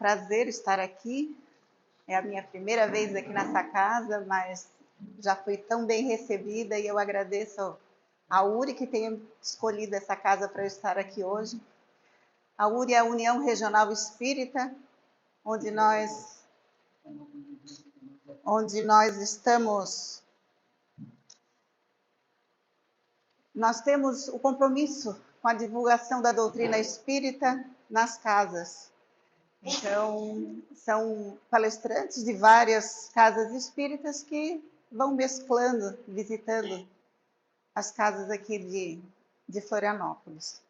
prazer estar aqui. É a minha primeira vez aqui nessa casa, mas já fui tão bem recebida e eu agradeço a URI que tenha escolhido essa casa para eu estar aqui hoje. A URI é a União Regional Espírita, onde nós estamos. Nós temos o compromisso com a divulgação da doutrina espírita nas casas. Então, são palestrantes de várias casas espíritas que vão mesclando, visitando as casas aqui de Florianópolis.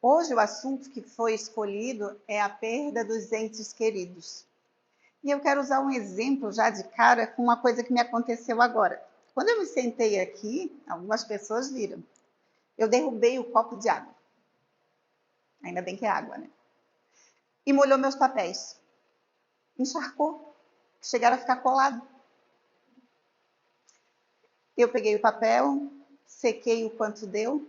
Hoje, o assunto que foi escolhido é a perda dos entes queridos. E eu quero usar um exemplo já de cara com uma coisa que me aconteceu agora. Quando eu me sentei aqui, algumas pessoas viram, eu derrubei o copo de água. Ainda bem que é água, né? E molhou meus papéis. Encharcou. Chegaram a ficar colado. Eu peguei o papel, sequei o quanto deu.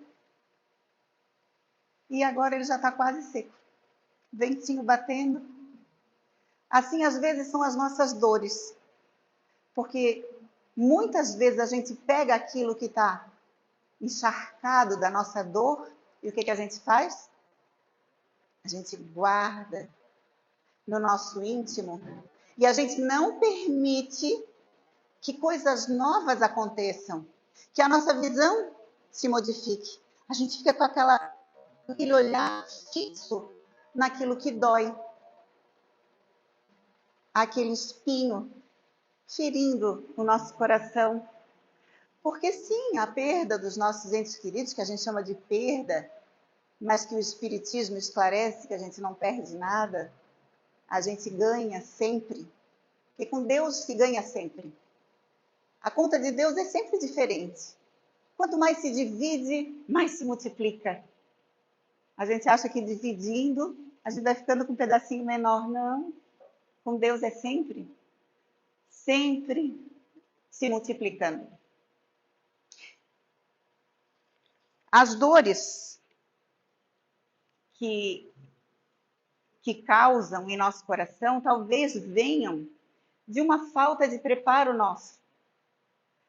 E agora ele já está quase seco. Ventinho batendo. Assim, às vezes, são as nossas dores. Porque muitas vezes a gente pega aquilo que está encharcado da nossa dor e o que a gente faz? A gente guarda no nosso íntimo e a gente não permite que coisas novas aconteçam, que a nossa visão se modifique. A gente fica com aquele olhar fixo naquilo que dói, aquele espinho ferindo o nosso coração. Porque sim, a perda dos nossos entes queridos, que a gente chama de perda, mas que o Espiritismo esclarece que a gente não perde nada, a gente ganha sempre. E com Deus se ganha sempre. A conta de Deus é sempre diferente. Quanto mais se divide, mais se multiplica. A gente acha que dividindo, a gente vai ficando com um pedacinho menor. Não. Com Deus é sempre se multiplicando. As dores que causam em nosso coração talvez venham de uma falta de preparo nosso.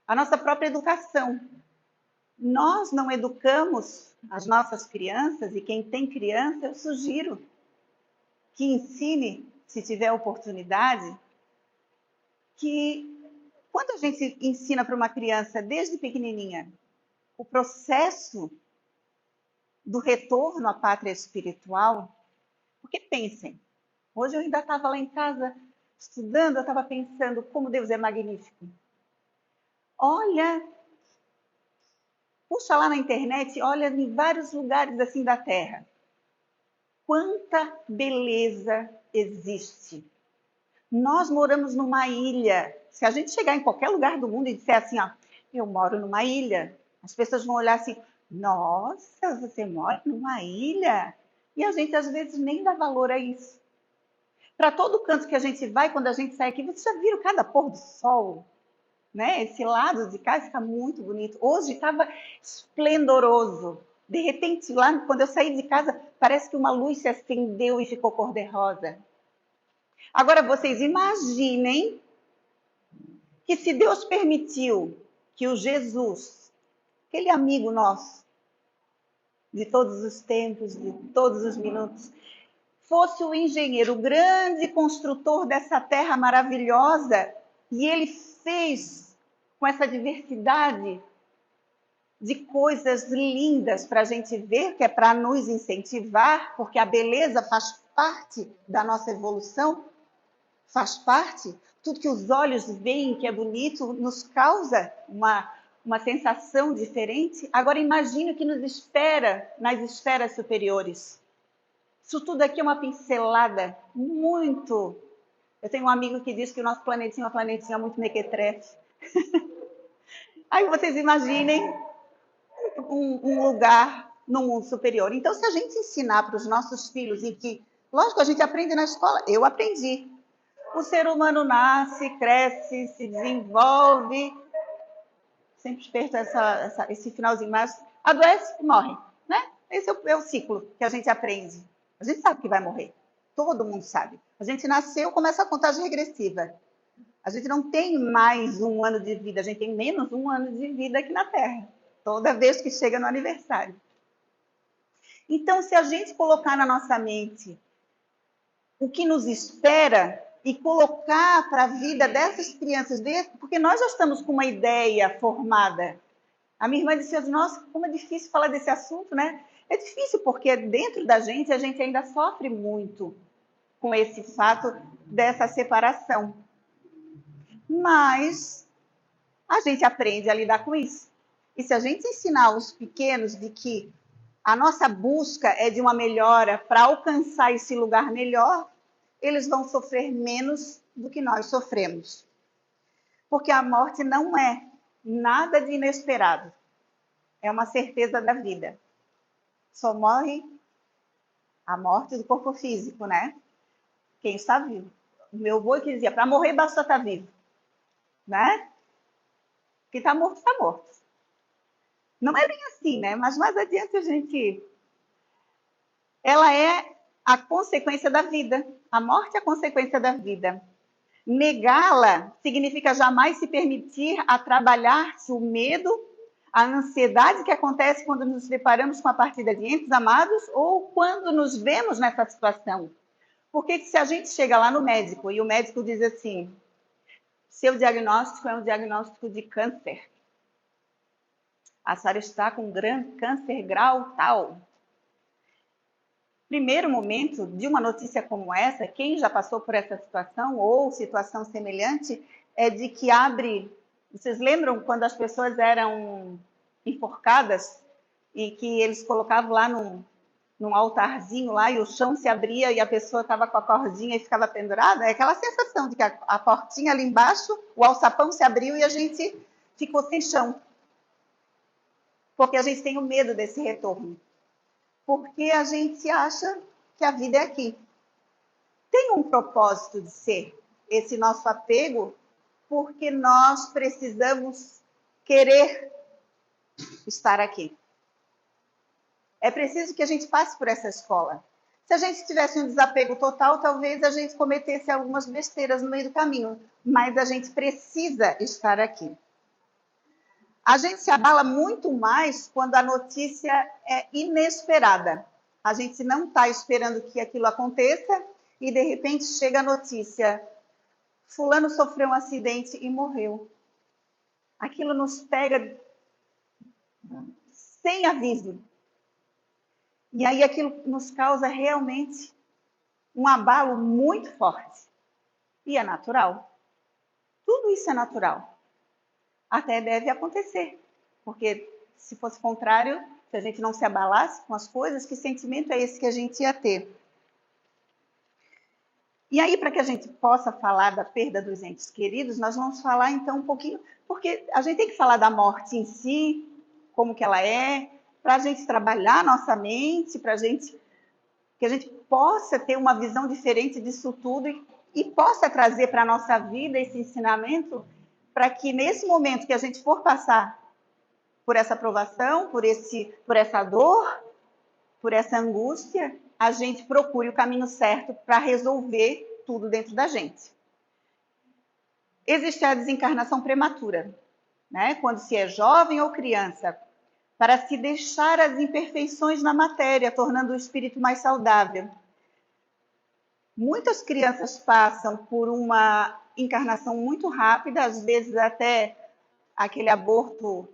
A nossa própria educação. Nós não educamos as nossas crianças, e quem tem criança, eu sugiro que ensine, se tiver oportunidade, que quando a gente ensina para uma criança desde pequenininha o processo do retorno à pátria espiritual, porque pensem, hoje eu ainda estava lá em casa estudando, eu estava pensando como Deus é magnífico. Olha, puxa lá na internet, olha em vários lugares assim da Terra. Quanta beleza existe. Nós moramos numa ilha. Se a gente chegar em qualquer lugar do mundo e disser assim, ó, eu moro numa ilha, as pessoas vão olhar assim, nossa, você mora numa ilha? E a gente às vezes nem dá valor a isso. Para todo canto que a gente vai, quando a gente sai aqui, vocês já viram cada pôr do sol? Né? Esse lado de cá fica muito bonito. Hoje estava esplendoroso. De repente, lá, quando eu saí de casa, parece que uma luz se acendeu e ficou cor-de-rosa. Agora, vocês imaginem que se Deus permitiu que o Jesus, aquele amigo nosso, de todos os tempos, de todos os minutos, fosse o engenheiro, o grande construtor dessa terra maravilhosa, e ele fez com essa diversidade de coisas lindas para a gente ver, que é para nos incentivar, porque a beleza faz parte da nossa evolução, faz parte. Tudo que os olhos veem que é bonito nos causa uma sensação diferente. Agora imagine o que nos espera nas esferas superiores. Isso tudo aqui é uma pincelada muito... Eu tenho um amigo que diz que o nosso planetinha é uma planetinha muito mequetrefe. Aí vocês imaginem um lugar no mundo superior. Então, se a gente ensinar para os nossos filhos, e que, lógico, a gente aprende na escola, eu aprendi. O ser humano nasce, cresce, se desenvolve, sempre perto esse finalzinho, mas adoece e morre, né? Esse é o ciclo que a gente aprende. A gente sabe que vai morrer. todo mundo sabe. A gente nasceu, começa a contagem regressiva. A gente não tem mais um ano de vida, a gente tem menos um ano de vida aqui na Terra, toda vez que chega no aniversário. Então, se a gente colocar na nossa mente o que nos espera e colocar para a vida dessas crianças, porque nós já estamos com uma ideia formada. A minha irmã disse, nossa, como é difícil falar desse assunto, né? É difícil porque dentro da gente a gente ainda sofre muito com esse fato dessa separação. Mas a gente aprende a lidar com isso. E se a gente ensinar os pequenos de que a nossa busca é de uma melhora para alcançar esse lugar melhor, eles vão sofrer menos do que nós sofremos. Porque a morte não é nada de inesperado. É uma certeza da vida. Só morre a morte do corpo físico, né? Quem está vivo. O meu avô que dizia, para morrer basta estar vivo. Né? Quem está morto, está morto. Não é bem assim, né? Mas mais adiante a gente... Ela é a consequência da vida. A morte é a consequência da vida. Negá-la significa jamais se permitir a trabalhar-se o medo, a ansiedade que acontece quando nos deparamos com a partida de entes amados ou quando nos vemos nessa situação. Porque se a gente chega lá no médico e o médico diz assim, seu diagnóstico é um diagnóstico de câncer. A senhora está com câncer grau tal. Primeiro momento de uma notícia como essa, quem já passou por essa situação ou situação semelhante, é de que abre... Vocês lembram quando as pessoas eram enforcadas e que eles colocavam lá num altarzinho lá e o chão se abria e a pessoa estava com a cordinha e ficava pendurada? É aquela sensação de que a portinha ali embaixo, o alçapão se abriu e a gente ficou sem chão. Porque a gente tem o medo desse retorno. Porque a gente acha que a vida é aqui. Tem um propósito de ser esse nosso apego, porque nós precisamos querer estar aqui. É preciso que a gente passe por essa escola. Se a gente tivesse um desapego total, talvez a gente cometesse algumas besteiras no meio do caminho, mas a gente precisa estar aqui. A gente se abala muito mais quando a notícia é inesperada. A gente não está esperando que aquilo aconteça e, de repente, chega a notícia. Fulano sofreu um acidente e morreu. Aquilo nos pega sem aviso. E aí aquilo nos causa realmente um abalo muito forte. E é natural. Tudo isso é natural. Até deve acontecer. Porque se fosse contrário, se a gente não se abalasse com as coisas, que sentimento é esse que a gente ia ter? E aí, para que a gente possa falar da perda dos entes queridos, nós vamos falar então um pouquinho, porque a gente tem que falar da morte em si, como que ela é, para a gente trabalhar a nossa mente, para que a gente possa ter uma visão diferente disso tudo e possa trazer para a nossa vida esse ensinamento, para que nesse momento que a gente for passar por essa provação, por essa dor, por essa angústia, a gente procure o caminho certo para resolver tudo dentro da gente. Existe a desencarnação prematura, né? Quando se é jovem ou criança, para se deixar as imperfeições na matéria, tornando o espírito mais saudável. Muitas crianças passam por uma encarnação muito rápida, às vezes até aquele aborto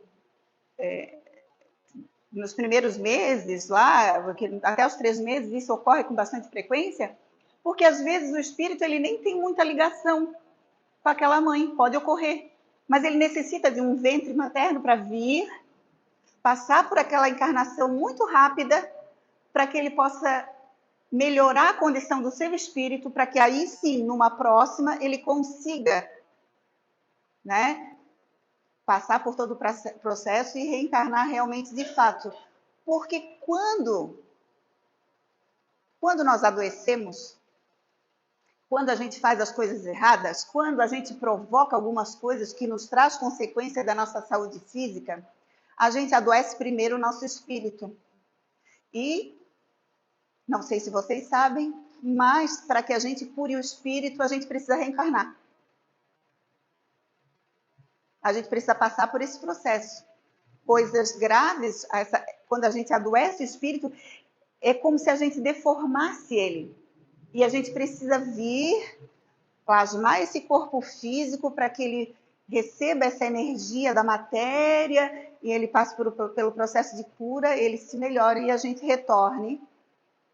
nos primeiros meses, lá, até os 3 meses, isso ocorre com bastante frequência, porque às vezes o espírito ele nem tem muita ligação com aquela mãe, pode ocorrer, mas ele necessita de um ventre materno para vir, passar por aquela encarnação muito rápida, para que ele possa melhorar a condição do seu espírito, para que aí sim, numa próxima, ele consiga, né, passar por todo o processo e reencarnar realmente de fato. Porque quando nós adoecemos, quando a gente faz as coisas erradas, quando a gente provoca algumas coisas que nos traz consequência da nossa saúde física, a gente adoece primeiro o nosso espírito. E, não sei se vocês sabem, mas para que a gente cure o espírito, a gente precisa reencarnar. A gente precisa passar por esse processo. Coisas graves, quando a gente adoece o espírito, é como se a gente deformasse ele. E a gente precisa vir, plasmar esse corpo físico para que ele receba essa energia da matéria e ele passe pelo processo de cura, ele se melhore e a gente retorne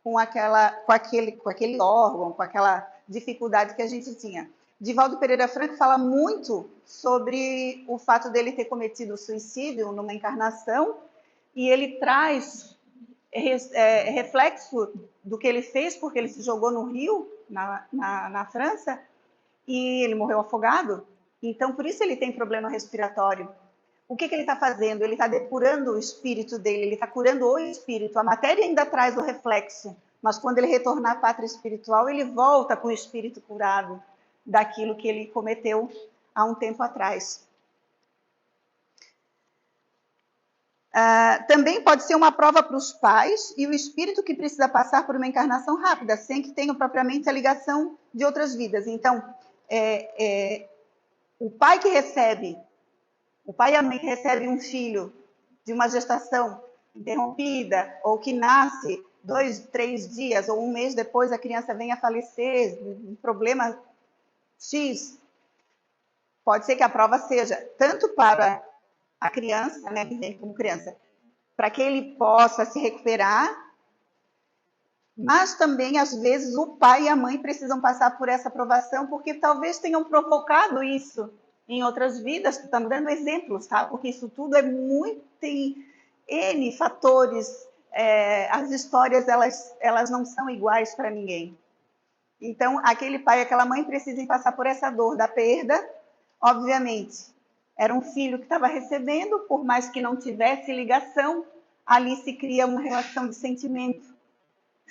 com aquele órgão, com aquela dificuldade que a gente tinha. Divaldo Pereira Franco fala muito sobre o fato dele ter cometido suicídio numa encarnação e ele traz reflexo do que ele fez, porque ele se jogou no rio, na França, e ele morreu afogado. Então, por isso ele tem problema respiratório. O que ele está fazendo? Ele está depurando o espírito dele, ele está curando o espírito. A matéria ainda traz o reflexo, mas quando ele retornar à pátria espiritual, ele volta com o espírito curado daquilo que ele cometeu há um tempo atrás. Também pode ser uma prova para os pais e o espírito que precisa passar por uma encarnação rápida, sem que tenha propriamente a ligação de outras vidas. Então, o pai e a mãe que recebem um filho de uma gestação interrompida, ou que nasce 2, 3 dias, ou um mês depois a criança vem a falecer, um problema X, pode ser que a prova seja tanto para a criança, né, que vem como criança, para que ele possa se recuperar, mas também, às vezes, o pai e a mãe precisam passar por essa provação, porque talvez tenham provocado isso em outras vidas. Estamos dando exemplos, tá? Porque isso tudo é muito, tem N fatores, as histórias, elas não são iguais para ninguém. Então, aquele pai e aquela mãe precisam passar por essa dor da perda, obviamente. Era um filho que estava recebendo, por mais que não tivesse ligação, ali se cria uma relação de sentimento,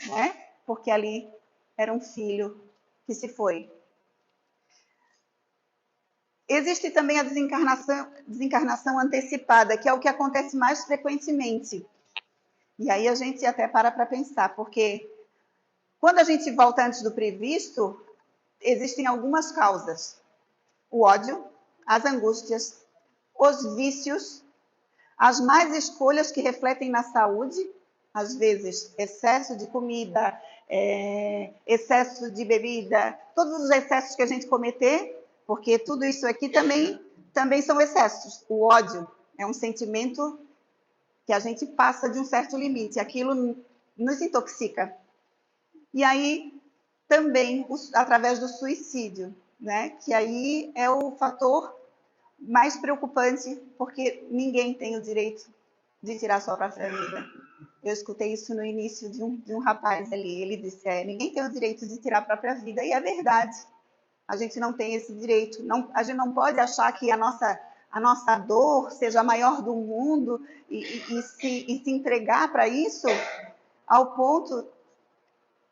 né? Porque ali era um filho que se foi. Existe também a desencarnação antecipada, que é o que acontece mais frequentemente. E aí a gente até para pensar, porque quando a gente volta antes do previsto, existem algumas causas. O ódio, as angústias, os vícios, as más escolhas que refletem na saúde, às vezes excesso de comida, excesso de bebida, todos os excessos que a gente cometer, porque tudo isso aqui também são excessos. O ódio é um sentimento que a gente passa de um certo limite, aquilo nos intoxica. E aí, também, através do suicídio, né? Que aí é o fator mais preocupante, porque ninguém tem o direito de tirar sua própria vida. Eu escutei isso no início de um rapaz ali, ele disse, ninguém tem o direito de tirar a própria vida, e é verdade. A gente não tem esse direito. Não, a gente não pode achar que a nossa dor seja a maior do mundo e se entregar para isso ao ponto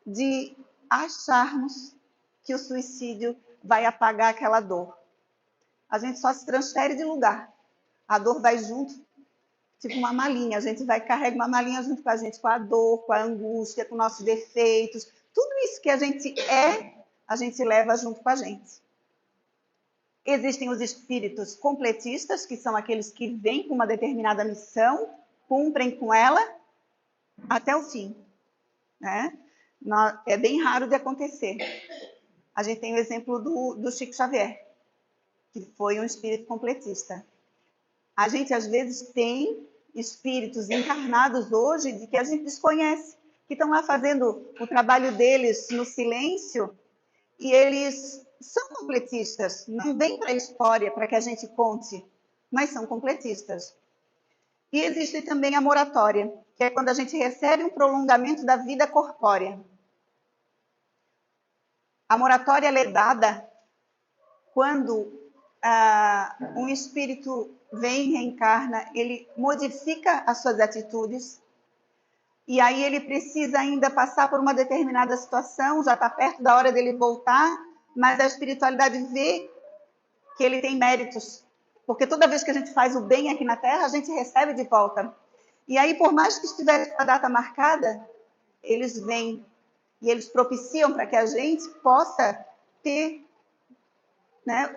de acharmos que o suicídio vai apagar aquela dor. A gente só se transfere de lugar. A dor vai junto, tipo uma malinha. A gente vai carregar uma malinha junto com a gente, com a dor, com a angústia, com nossos defeitos. Tudo isso que a gente leva junto com a gente. Existem os espíritos completistas, que são aqueles que vêm com uma determinada missão, cumprem com ela até o fim, né? É bem raro de acontecer. A gente tem o exemplo do Chico Xavier, que foi um espírito completista. A gente, às vezes, tem espíritos encarnados hoje de que a gente desconhece, que estão lá fazendo o trabalho deles no silêncio, e eles são completistas, não vêm para a história para que a gente conte, mas são completistas. E existe também a moratória, que é quando a gente recebe um prolongamento da vida corpórea. A moratória é dada quando um espírito vem, reencarna, ele modifica as suas atitudes, e aí ele precisa ainda passar por uma determinada situação, já está perto da hora dele voltar, mas a espiritualidade vê que ele tem méritos, porque toda vez que a gente faz o bem aqui na Terra, a gente recebe de volta. E aí, por mais que estivesse com a data marcada, eles vêm E eles propiciam para que a gente possa ter, né,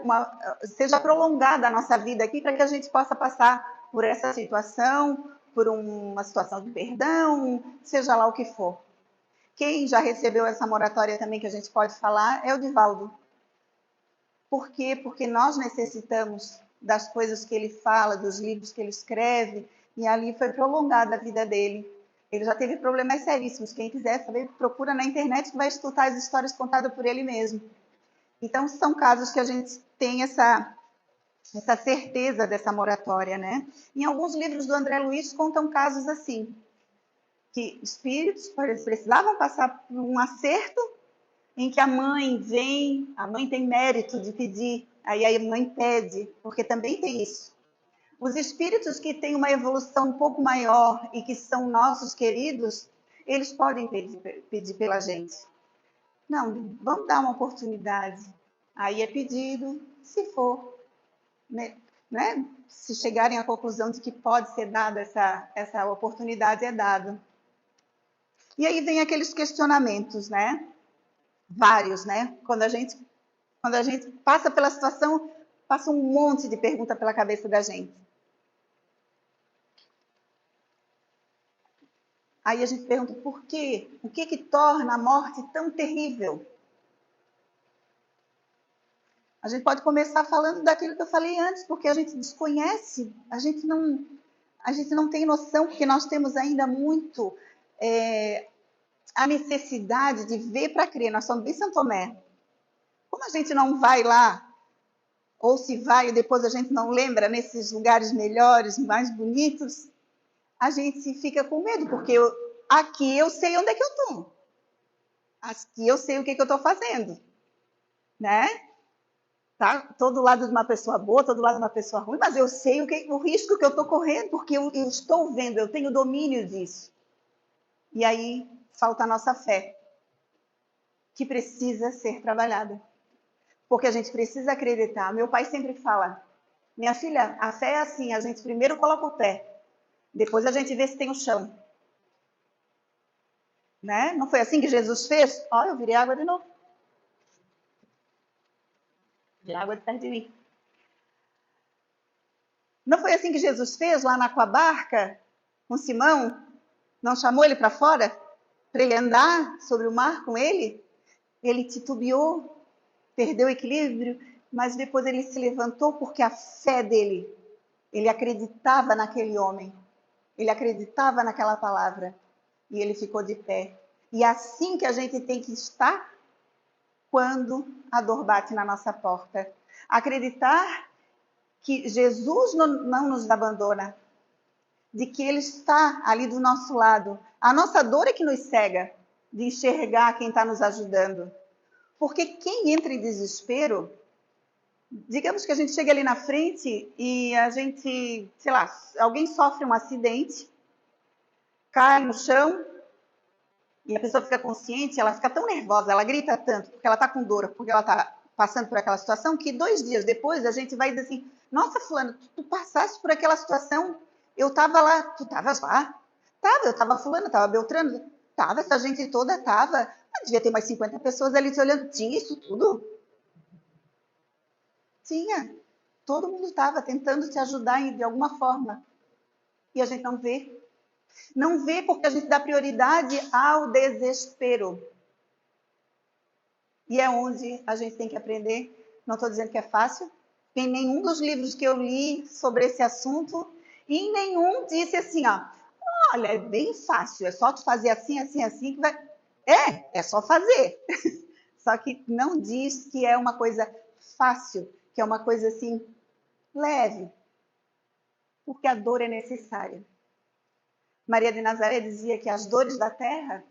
seja prolongada a nossa vida aqui, para que a gente possa passar por essa situação, por uma situação de perdão, seja lá o que for. Quem já recebeu essa moratória também, que a gente pode falar, é o Divaldo. Por quê? Porque nós necessitamos das coisas que ele fala, dos livros que ele escreve, e ali foi prolongada a vida dele. Ele já teve problemas seríssimos. Quem quiser saber, procura na internet que vai escutar as histórias contadas por ele mesmo. Então, são casos que a gente tem essa certeza dessa moratória, né? Em alguns livros do André Luiz contam casos assim, que espíritos precisavam passar por um acerto em que a mãe tem mérito de pedir, aí a mãe pede, porque também tem isso. Os espíritos que têm uma evolução um pouco maior e que são nossos queridos, eles podem pedir pela gente. Não, vamos dar uma oportunidade. Aí é pedido, se for, né? Se chegarem à conclusão de que pode ser dada essa oportunidade, é dado. E aí vem aqueles questionamentos, né? Vários, né? Quando a gente passa pela situação, passa um monte de pergunta pela cabeça da gente. Aí a gente pergunta por quê? O que torna a morte tão terrível? A gente pode começar falando daquilo que eu falei antes, porque a gente desconhece, a gente não tem noção, porque nós temos ainda muito a necessidade de ver para crer. Nós somos bem São Tomé. Como a gente não vai lá, ou se vai e depois a gente não lembra nesses lugares melhores, mais bonitos, a gente fica com medo, porque aqui eu sei onde é que eu estou. Aqui eu sei o que eu estou fazendo. Né? Tá? Todo lado de uma pessoa boa, todo lado de uma pessoa ruim, mas eu sei o risco que eu estou correndo, porque eu estou vendo, eu tenho domínio disso. E aí falta a nossa fé, que precisa ser trabalhada. Porque a gente precisa acreditar. Meu pai sempre fala, minha filha, a fé é assim, a gente primeiro coloca o pé, depois a gente vê se tem o chão. Né? Não foi assim que Jesus fez? Ó, eu virei água de novo. Virei água de perto de mim. Não foi assim que Jesus fez lá com a barca, com Simão? Não chamou ele para fora? Para ele andar sobre o mar com ele? Ele titubeou, perdeu o equilíbrio, mas depois ele se levantou porque a fé dele, ele acreditava naquele homem, ele acreditava naquela palavra e ele ficou de pé. E é assim que a gente tem que estar quando a dor bate na nossa porta. Acreditar que Jesus não nos abandona, de que Ele está ali do nosso lado. A nossa dor é que nos cega de enxergar quem está nos ajudando. Porque quem entra em desespero, digamos que a gente chega ali na frente e a gente, sei lá, alguém sofre um acidente, cai no chão e a pessoa fica consciente, ela fica tão nervosa, ela grita tanto, porque ela está com dor, porque ela está passando por aquela situação, que 2 dias depois a gente vai dizer assim, nossa, fulano, tu passaste por aquela situação, eu estava lá, tu estavas lá? Tava, eu estava fulano, estava Beltrano, estava, essa gente toda estava, devia ter mais 50 pessoas ali te olhando, tinha isso tudo? Tinha, todo mundo estava tentando te ajudar de alguma forma, e a gente não vê. Não vê porque a gente dá prioridade ao desespero. E é onde a gente tem que aprender. Não estou dizendo que é fácil. Em nenhum dos livros que eu li sobre esse assunto, e em nenhum disse assim, ó, olha, é bem fácil, é só tu fazer assim, assim, assim, que vai... É só fazer. Só que não diz que é uma coisa fácil, que é uma coisa assim, leve. Porque a dor é necessária. Maria de Nazaré dizia que as dores da terra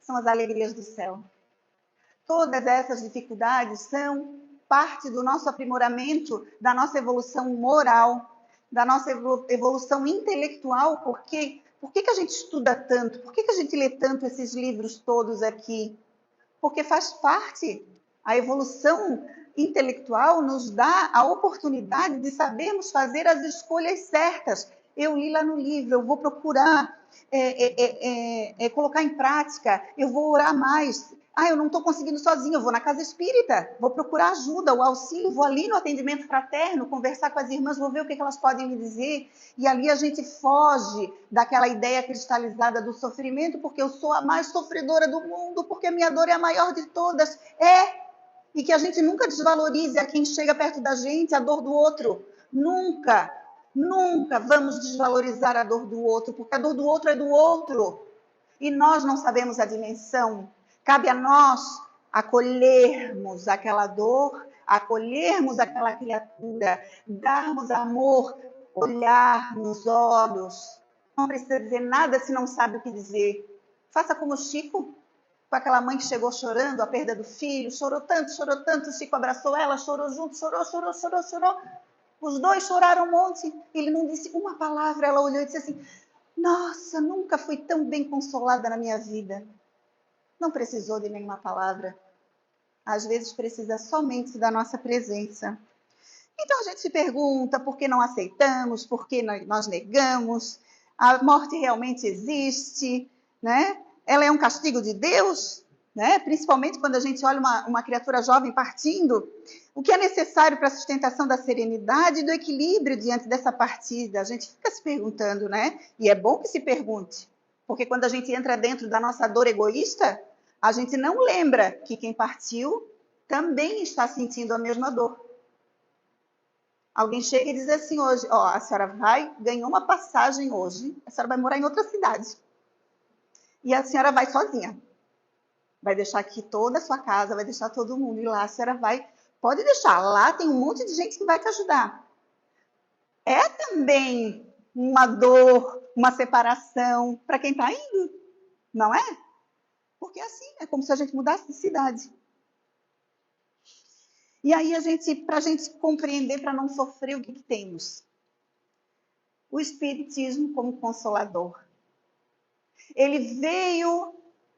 são as alegrias do céu. Todas essas dificuldades são parte do nosso aprimoramento, da nossa evolução moral, da nossa evolução intelectual. Por que a gente estuda tanto? Por que a gente lê tanto esses livros todos aqui? Porque faz parte. A evolução intelectual nos dá a oportunidade de sabermos fazer as escolhas certas. Eu li lá no livro, eu vou procurar colocar em prática, eu vou orar mais. Eu não estou conseguindo sozinho, eu vou na casa espírita, vou procurar ajuda, o auxílio, vou ali no atendimento fraterno, conversar com as irmãs, vou ver o que elas podem me dizer. E ali a gente foge daquela ideia cristalizada do sofrimento, porque eu sou a mais sofredora do mundo, porque a minha dor é a maior de todas. E que a gente nunca desvalorize a quem chega perto da gente, a dor do outro. Nunca, nunca vamos desvalorizar a dor do outro, porque a dor do outro é do outro. E nós não sabemos a dimensão. Cabe a nós acolhermos aquela dor, acolhermos aquela criatura, darmos amor, olhar nos olhos. Não precisa dizer nada se não sabe o que dizer. Faça como o Chico, com aquela mãe que chegou chorando a perda do filho, chorou tanto, o Chico abraçou ela, chorou junto, chorou. Os dois choraram um monte, ele não disse uma palavra, ela olhou e disse assim, nossa, nunca fui tão bem consolada na minha vida. Não precisou de nenhuma palavra. Às vezes precisa somente da nossa presença. Então a gente se pergunta por que não aceitamos, por que nós negamos, a morte realmente existe, né? Ela é um castigo de Deus, né? Principalmente quando a gente olha uma criatura jovem partindo. O que é necessário para a sustentação da serenidade e do equilíbrio diante dessa partida? A gente fica se perguntando, né? E é bom que se pergunte, porque quando a gente entra dentro da nossa dor egoísta, a gente não lembra que quem partiu também está sentindo a mesma dor. Alguém chega e diz assim hoje, a senhora ganhou uma passagem hoje, a senhora vai morar em outra cidade. E a senhora vai sozinha. Vai deixar aqui toda a sua casa, vai deixar todo mundo. E lá a senhora pode deixar, lá tem um monte de gente que vai te ajudar. É também uma dor, uma separação para quem está indo, não é? Porque assim, é como se a gente mudasse de cidade. E aí, para a gente compreender, para não sofrer, o que temos? O Espiritismo como consolador. Ele veio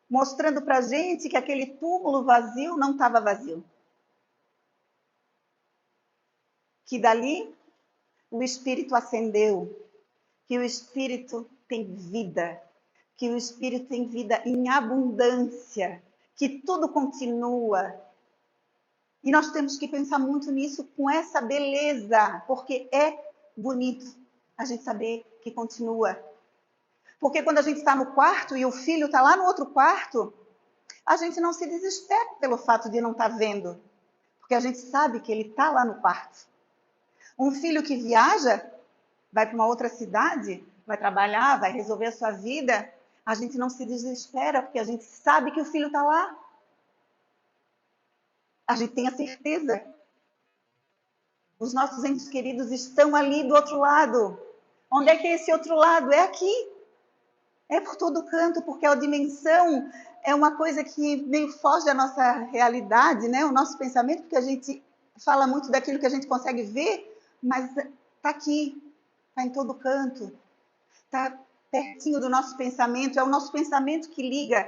mostrando para a gente que aquele túmulo vazio não estava vazio. Que dali o Espírito ascendeu, que o Espírito tem vida, que o Espírito tem vida em abundância, que tudo continua. E nós temos que pensar muito nisso com essa beleza, porque é bonito a gente saber que continua. Porque quando a gente está no quarto e o filho está lá no outro quarto, a gente não se desespera pelo fato de não estar vendo, porque a gente sabe que ele está lá no quarto. Um filho que viaja, vai para uma outra cidade, vai trabalhar, vai resolver a sua vida, a gente não se desespera, porque a gente sabe que o filho está lá. A gente tem a certeza. Os nossos entes queridos estão ali do outro lado. Onde é que é esse outro lado? É aqui. É por todo canto, porque a dimensão é uma coisa que meio foge da nossa realidade, né? O nosso pensamento, porque a gente fala muito daquilo que a gente consegue ver, mas está aqui, está em todo canto, está pertinho do nosso pensamento, é o nosso pensamento que liga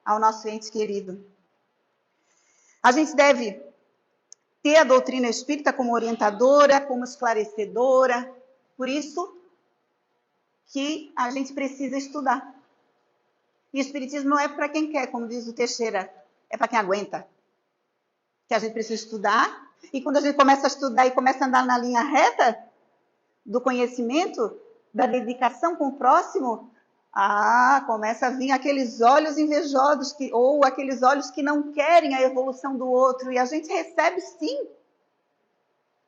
ao nosso ente querido. A gente deve ter a doutrina espírita como orientadora, como esclarecedora, por isso que a gente precisa estudar. E o Espiritismo não é para quem quer, como diz o Teixeira, é para quem aguenta. Que a gente precisa estudar, e quando a gente começa a estudar e começa a andar na linha reta do conhecimento, da dedicação com o próximo, começa a vir aqueles olhos invejosos, ou aqueles olhos que não querem a evolução do outro, e a gente recebe sim,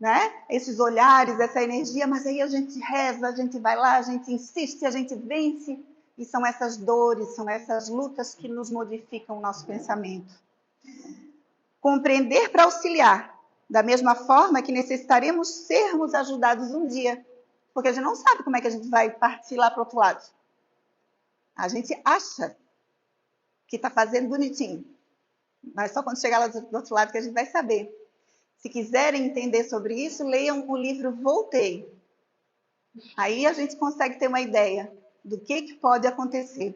né? Esses olhares, essa energia, mas aí a gente reza, a gente vai lá, a gente insiste, a gente vence, e são essas dores, são essas lutas que nos modificam o nosso pensamento. Compreender para auxiliar, da mesma forma que necessitaremos sermos ajudados um dia, porque a gente não sabe como é que a gente vai partir lá para o outro lado. A gente acha que está fazendo bonitinho, mas só quando chegar lá do outro lado que a gente vai saber. Se quiserem entender sobre isso, leiam o livro Voltei. Aí a gente consegue ter uma ideia do que pode acontecer.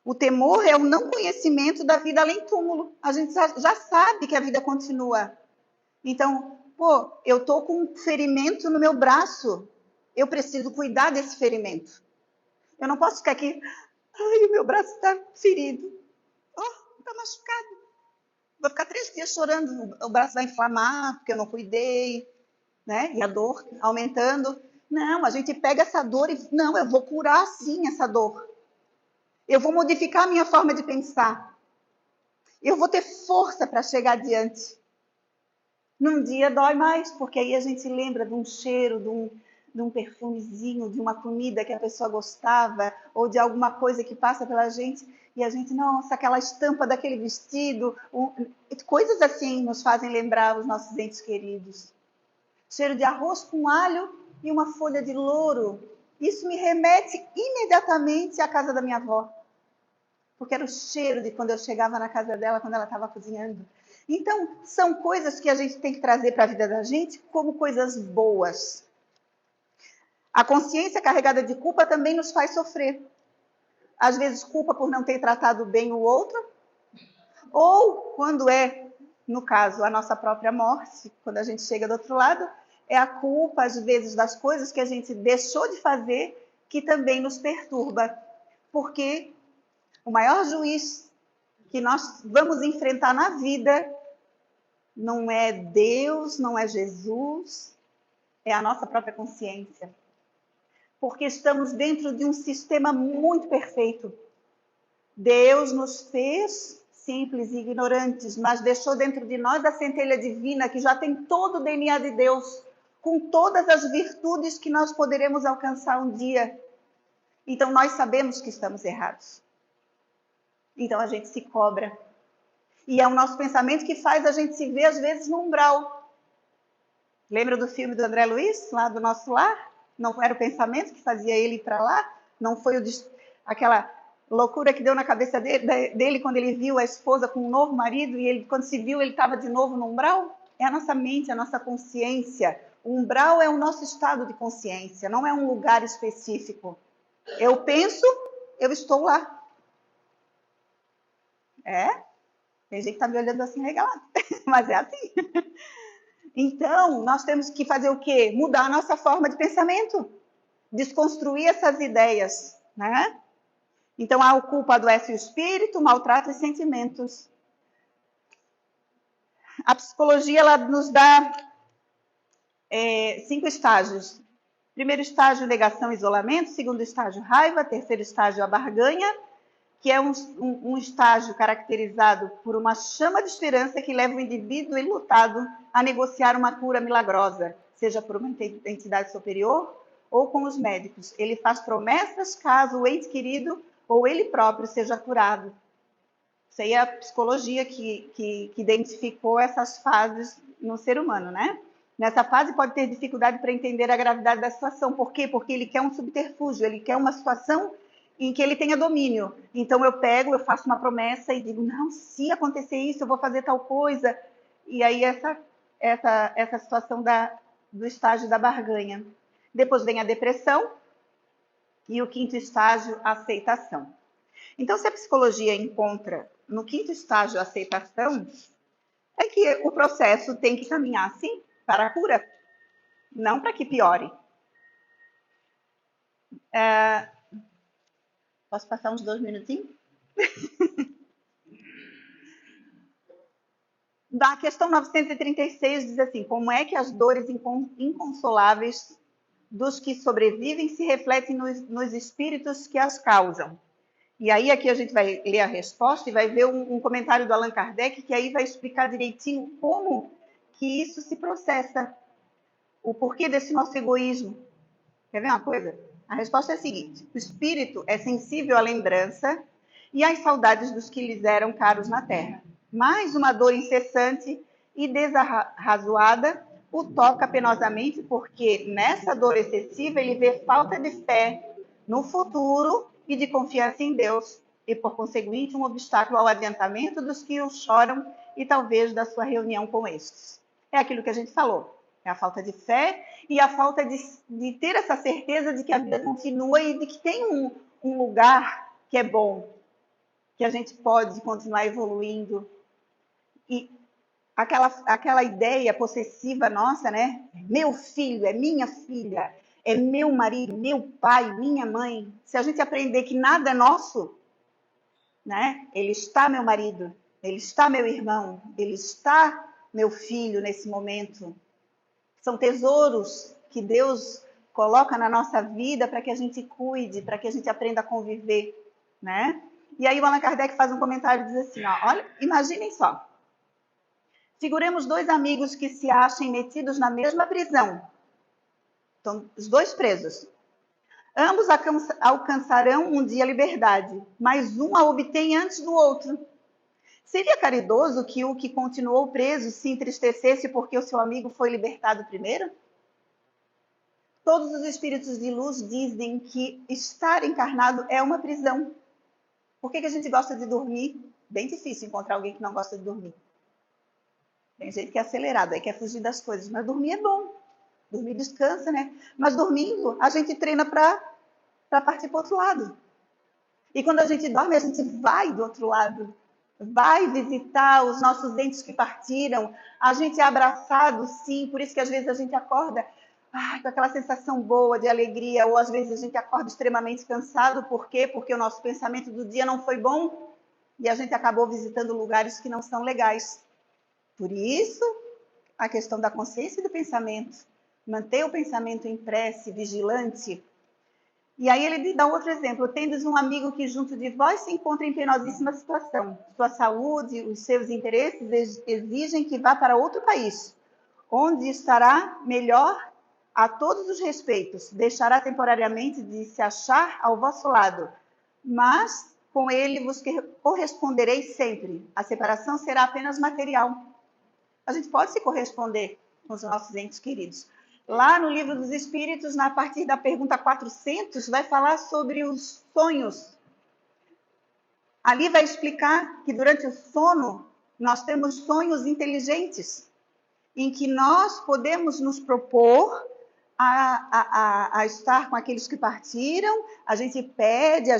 O temor é o não conhecimento da vida além túmulo. A gente já sabe que a vida continua. Então, eu estou com um ferimento no meu braço. Eu preciso cuidar desse ferimento. Eu não posso ficar aqui, ai, o meu braço está ferido. Está machucado. Vou ficar 3 dias chorando, o braço vai inflamar, porque eu não cuidei, né? E a dor aumentando. Não, a gente pega essa dor e, não, eu vou curar sim essa dor. Eu vou modificar a minha forma de pensar. Eu vou ter força para chegar adiante. Num dia dói mais, porque aí a gente lembra de um cheiro, de um perfumezinho, de uma comida que a pessoa gostava, ou de alguma coisa que passa pela gente, e a gente, nossa, aquela estampa daquele vestido, coisas assim nos fazem lembrar os nossos entes queridos. Cheiro de arroz com alho e uma folha de louro. Isso me remete imediatamente à casa da minha avó, porque era o cheiro de quando eu chegava na casa dela, quando ela estava cozinhando. Então, são coisas que a gente tem que trazer para a vida da gente como coisas boas. A consciência carregada de culpa também nos faz sofrer. Às vezes, culpa por não ter tratado bem o outro, ou quando é, no caso, a nossa própria morte, quando a gente chega do outro lado, é a culpa, às vezes, das coisas que a gente deixou de fazer, que também nos perturba. Porque o maior juiz que nós vamos enfrentar na vida não é Deus, não é Jesus, é a nossa própria consciência. Porque estamos dentro de um sistema muito perfeito. Deus nos fez simples e ignorantes, mas deixou dentro de nós a centelha divina que já tem todo o DNA de Deus, com todas as virtudes que nós poderemos alcançar um dia. Então nós sabemos que estamos errados. Então a gente se cobra. E é o nosso pensamento que faz a gente se ver, às vezes, no umbral. Lembra do filme do André Luiz, lá do Nosso Lar? Não era o pensamento que fazia ele ir para lá? Não foi aquela loucura que deu na cabeça dele quando ele viu a esposa com um novo marido e ele, quando se viu, ele estava de novo no umbral? É a nossa mente, a nossa consciência. O umbral é o nosso estado de consciência, não é um lugar específico. Eu penso, eu estou lá. Tem gente que está me olhando assim regalado, mas é assim. Então, nós temos que fazer o quê? Mudar a nossa forma de pensamento, desconstruir essas ideias, né? Então, a culpa adoece o espírito, maltrata os sentimentos. A psicologia, ela nos dá 5 estágios. Primeiro estágio, negação e isolamento. Segundo estágio, raiva. Terceiro estágio, a barganha, que é um estágio caracterizado por uma chama de esperança que leva o indivíduo enlutado a negociar uma cura milagrosa, seja por uma entidade superior ou com os médicos. Ele faz promessas caso o ente querido ou ele próprio seja curado. Isso aí é a psicologia que identificou essas fases no ser humano, né? Nessa fase pode ter dificuldade para entender a gravidade da situação. Por quê? Porque ele quer um subterfúgio, ele quer uma situação em que ele tenha domínio. Então eu faço uma promessa e digo, não, se acontecer isso, eu vou fazer tal coisa. E aí essa situação do estágio da barganha. Depois vem a depressão e o 5º estágio, a aceitação. Então, se a psicologia encontra no 5º estágio a aceitação, é que o processo tem que caminhar, sim, para a cura, não para que piore. Posso passar uns 2 minutinhos? Da questão 936 diz assim, como é que as dores inconsoláveis dos que sobrevivem se refletem nos espíritos que as causam? E aí aqui a gente vai ler a resposta e vai ver um comentário do Allan Kardec que aí vai explicar direitinho como que isso se processa, o porquê desse nosso egoísmo. Quer ver uma coisa? A resposta é a seguinte, o espírito é sensível à lembrança e às saudades dos que lhes eram caros na terra. Mas uma dor incessante e desarrazoada o toca penosamente porque nessa dor excessiva ele vê falta de fé no futuro e de confiança em Deus e, por conseguinte, um obstáculo ao adiantamento dos que o choram e talvez da sua reunião com estes. É aquilo que a gente falou, é a falta de fé e a falta de ter essa certeza de que a vida continua e de que tem um lugar que é bom, que a gente pode continuar evoluindo. E aquela ideia possessiva nossa, né? Meu filho, é minha filha, é meu marido, meu pai, minha mãe. Se a gente aprender que nada é nosso, né? Ele está meu marido, ele está meu irmão, ele está meu filho nesse momento. São tesouros que Deus coloca na nossa vida para que a gente cuide, para que a gente aprenda a conviver, né? E aí o Allan Kardec faz um comentário e diz assim, ó, olha, imaginem só. Figuremos dois amigos que se achem metidos na mesma prisão. Estão os dois presos. Ambos alcançarão um dia a liberdade, mas um a obtém antes do outro. Seria caridoso que o que continuou preso se entristecesse porque o seu amigo foi libertado primeiro? Todos os espíritos de luz dizem que estar encarnado é uma prisão. Por que a gente gosta de dormir? Bem difícil encontrar alguém que não gosta de dormir. Tem gente que é acelerado, aí quer fugir das coisas, mas dormir é bom. Dormir descansa, né? Mas dormindo, a gente treina para partir para o outro lado. E quando a gente dorme, a gente vai do outro lado. Vai visitar os nossos entes que partiram. A gente é abraçado, sim. Por isso que às vezes a gente acorda com aquela sensação boa de alegria. Ou às vezes a gente acorda extremamente cansado. Por quê? Porque o nosso pensamento do dia não foi bom. E a gente acabou visitando lugares que não são legais. Por isso, a questão da consciência e do pensamento. Manter o pensamento em prece, vigilante. E aí ele dá outro exemplo. Tendes um amigo que junto de vós se encontra em penosíssima situação. Sua saúde, os seus interesses exigem que vá para outro país, onde estará melhor a todos os respeitos. Deixará temporariamente de se achar ao vosso lado, mas com ele vos correspondereis sempre. A separação será apenas material. A gente pode se corresponder com os nossos entes queridos. Lá no Livro dos Espíritos, a partir da pergunta 400, vai falar sobre os sonhos. Ali vai explicar que durante o sono, nós temos sonhos inteligentes, em que nós podemos nos propor a estar com aqueles que partiram, a gente pede,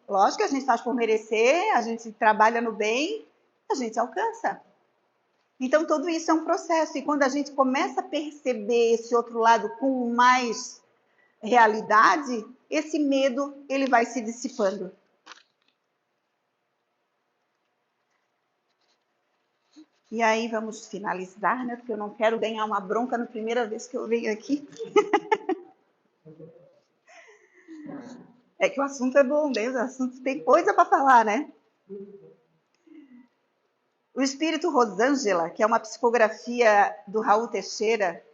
lógico que a gente faz por merecer, a gente trabalha no bem, a gente alcança. Então, tudo isso é um processo. E quando a gente começa a perceber esse outro lado com mais realidade, esse medo ele vai se dissipando. E aí vamos finalizar, né? Porque eu não quero ganhar uma bronca na primeira vez que eu venho aqui. É que o assunto é bom, né? O assunto tem coisa para falar, né? O Espírito Rosângela, que é uma psicografia do Raul Teixeira,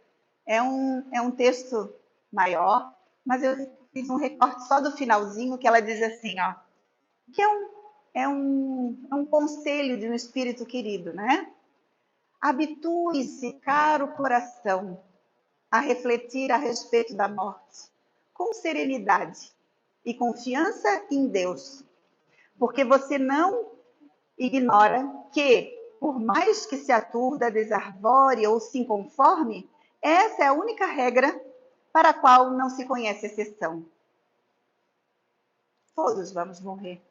é um texto maior, mas eu fiz um recorte só do finalzinho, que ela diz assim, ó, que é um conselho de um espírito querido, né? Habitue-se, caro coração, a refletir a respeito da morte, com serenidade e confiança em Deus, porque você não ignora que, por mais que se aturda, desarvore ou se inconforme, essa é a única regra para a qual não se conhece exceção. Todos vamos morrer.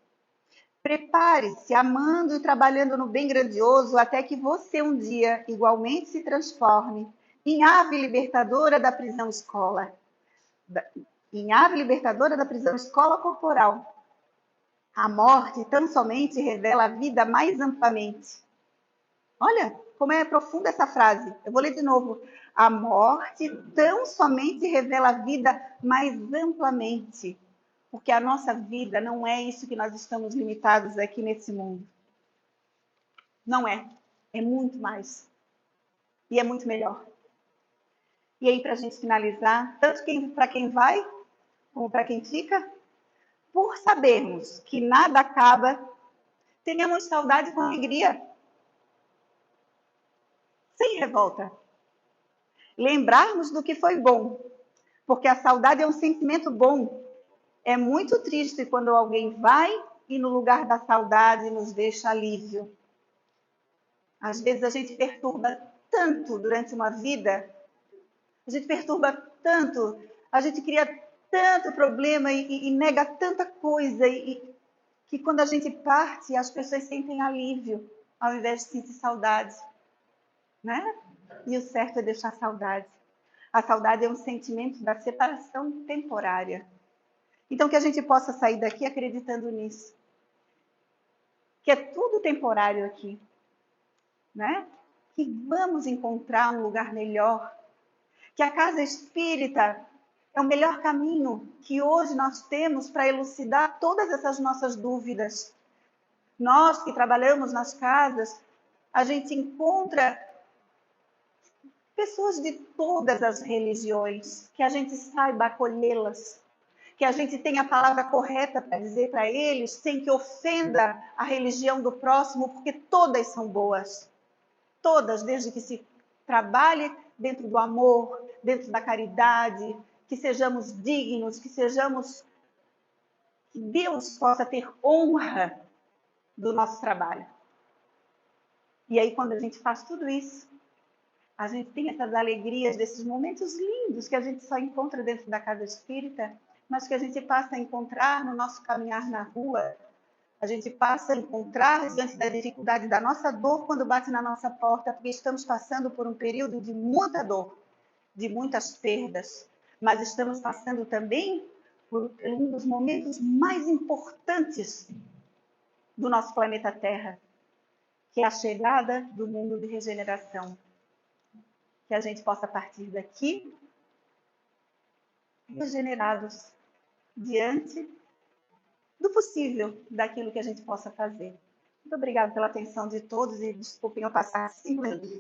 Prepare-se, amando e trabalhando no bem grandioso, até que você um dia igualmente se transforme em ave libertadora da prisão escola. Em ave libertadora da prisão escola corporal. A morte tão somente revela a vida mais amplamente. Olha como é profunda essa frase. Eu vou ler de novo. A morte tão somente revela a vida mais amplamente. Porque a nossa vida não é isso que nós estamos limitados aqui nesse mundo. Não é. É muito mais. E é muito melhor. E aí, para a gente finalizar, tanto para quem vai, como para quem fica, por sabermos que nada acaba, tenhamos saudade com alegria. Sem revolta. Lembrarmos do que foi bom. Porque a saudade é um sentimento bom. É muito triste quando alguém vai e no lugar da saudade nos deixa alívio. Às vezes a gente perturba tanto durante uma vida, a gente perturba tanto, a gente cria tanto problema e nega tanta coisa, que quando a gente parte, as pessoas sentem alívio, ao invés de sentir saudade. Né? E o certo é deixar saudade. A saudade é um sentimento da separação temporária. Então, que a gente possa sair daqui acreditando nisso. Que é tudo temporário aqui, né? Que vamos encontrar um lugar melhor. Que a casa espírita é o melhor caminho que hoje nós temos para elucidar todas essas nossas dúvidas. Nós que trabalhamos nas casas, a gente encontra pessoas de todas as religiões, que a gente saiba acolhê-las, que a gente tenha a palavra correta para dizer para eles, sem que ofenda a religião do próximo, porque todas são boas. Todas, desde que se trabalhe dentro do amor, dentro da caridade, que sejamos dignos, que Deus possa ter honra do nosso trabalho. E aí, quando a gente faz tudo isso, a gente tem essas alegrias desses momentos lindos que a gente só encontra dentro da casa espírita, mas que a gente passa a encontrar no nosso caminhar na rua. A gente passa a encontrar diante da dificuldade da nossa dor quando bate na nossa porta, porque estamos passando por um período de muita dor, de muitas perdas, mas estamos passando também por um dos momentos mais importantes do nosso planeta Terra, que é a chegada do mundo de regeneração. Que a gente possa partir daqui regenerados diante do possível, daquilo que a gente possa fazer. Muito obrigada pela atenção de todos e desculpem eu passar 5 minutos.